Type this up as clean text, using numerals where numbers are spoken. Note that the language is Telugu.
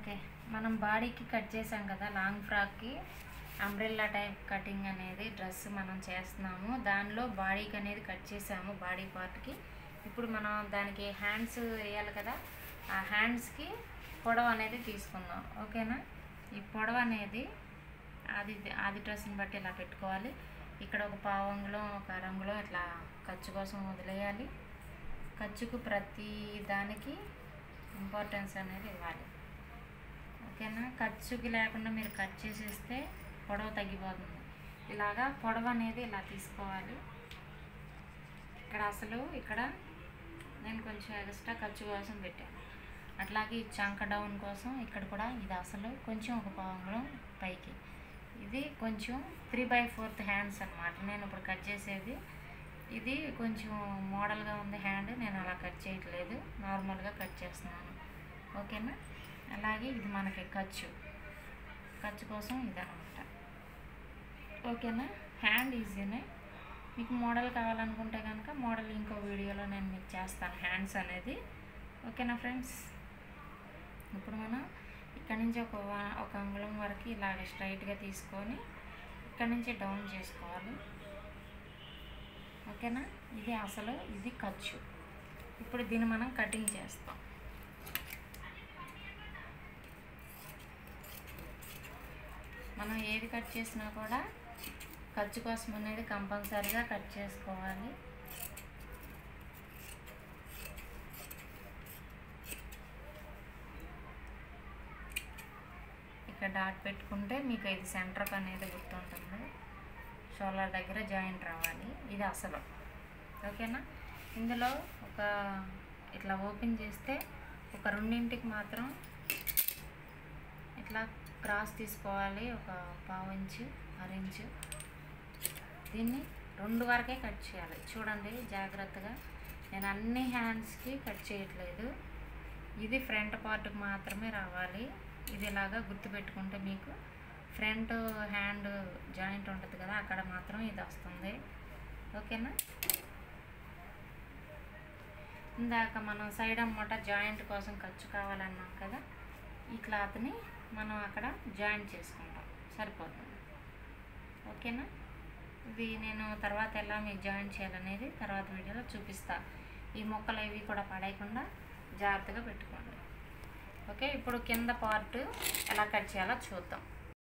ఓకే, మనం బాడీకి కట్ చేసాం కదా లాంగ్ ఫ్రాక్కి అంబ్రెల్లా టైప్ కటింగ్ అనేది డ్రెస్ మనం చేస్తున్నాము. దానిలో బాడీకి అనేది కట్ చేసాము, బాడీ పార్ట్కి. ఇప్పుడు మనం దానికి హ్యాండ్స్ వేయాలి కదా, ఆ హ్యాండ్స్కి పొడవు అనేది తీసుకుందాం. ఓకేనా? ఈ పొడవు అనేది అది డ్రెస్ని బట్టి ఇలా పెట్టుకోవాలి. ఇక్కడ ఒక పావు అంగుళం, ఒక అరంగుళం ఇట్లా ఖర్చు కోసం వదిలేయాలి. ఖర్చుకు ప్రతి దానికి ఇంపార్టెన్స్ అనేది ఇవ్వాలి. ఓకేనా? ఖర్చుకి లేకుండా మీరు కట్ చేసేస్తే పొడవు తగ్గిపోతుంది. ఇలాగా పొడవు అనేది ఇలా తీసుకోవాలి. ఇక్కడ నేను కొంచెం ఎక్స్ట్రా ఖర్చు కోసం పెట్టాను. అట్లాగే ఈ చంక డౌన్ కోసం ఇక్కడ కూడా ఇది అసలు కొంచెం ఒక పావు అంగుళం పైకి. ఇది కొంచెం 3/4 హ్యాండ్స్ అన్నమాట. నేను ఇప్పుడు కట్ చేసేది ఇది కొంచెం మోడల్గా ఉంది హ్యాండ్. నేను అలా కట్ చేయట్లేదు, నార్మల్గా కట్ చేస్తున్నాను. ఓకేనా? అలాగే ఇది మనకి ఖర్చు కోసం ఇదనమాట. ఓకేనా? హ్యాండ్ ఈజీనే. మీకు మోడల్ కావాలనుకుంటే కనుక మోడల్ ఇంకో వీడియోలో నేను మీకు చేస్తాను హ్యాండ్స్ అనేది. ఓకేనా ఫ్రెండ్స్? ఇప్పుడు మనం ఇక్కడ నుంచి ఒక అంగుళం వరకు ఇలాగ స్ట్రైట్గా తీసుకొని ఇక్కడ నుంచి డౌన్ చేసుకోవాలి. ఓకేనా? ఇది అసలు ఇది ఖర్చు. ఇప్పుడు దీన్ని మనం కటింగ్ చేస్తాం. మనం ఏది కట్ చేసినా కూడా ఖర్చు కోసం అనేది కంపల్సరీగా కట్ చేసుకోవాలి. ఇక్కడ డాట్ పెట్టుకుంటే మీకు ఇది సెంటర్ అనేది గుర్తుంటుంది. షోల్డర్ దగ్గర జాయింట్ రావాలి. ఇది అసలు. ఓకేనా? ఇందులో ఇట్లా ఓపెన్ చేస్తే ఒక రెండింటికి మాత్రం ఇట్లా క్రాస్ తీసుకోవాలి. ఒక పావు ఇంచు, అరించు. దీన్ని 2 వరకే కట్ చేయాలి. చూడండి జాగ్రత్తగా. నేను అన్ని హ్యాండ్స్కి కట్ చేయట్లేదు. ఇది ఫ్రంట్ పార్ట్కి మాత్రమే రావాలి. ఇది ఇలాగా గుర్తుపెట్టుకుంటే మీకు ఫ్రంట్ హ్యాండ్ జాయింట్ ఉంటుంది కదా, అక్కడ మాత్రం ఇది వస్తుంది. ఓకేనా? ఇందాక మనం సైడ్ అన్నమాట జాయింట్ కోసం ఖర్చు కావాలన్నాం కదా, ఈ క్లాత్ని మనం అక్కడ జాయింట్ చేసుకుంటాం, సరిపోతుంది. ఓకేనా? ఇది నేను తర్వాత ఎలా మీకు జాయింట్ చేయాలనేది తర్వాత వీడియోలో చూపిస్తా. ఈ మొక్కలు ఇవి కూడా పడేయకుండా జాగ్రత్తగా పెట్టుకోండి. ఓకే, ఇప్పుడు కింద పార్ట్ ఎలా కట్ చేయాలో చూద్దాం.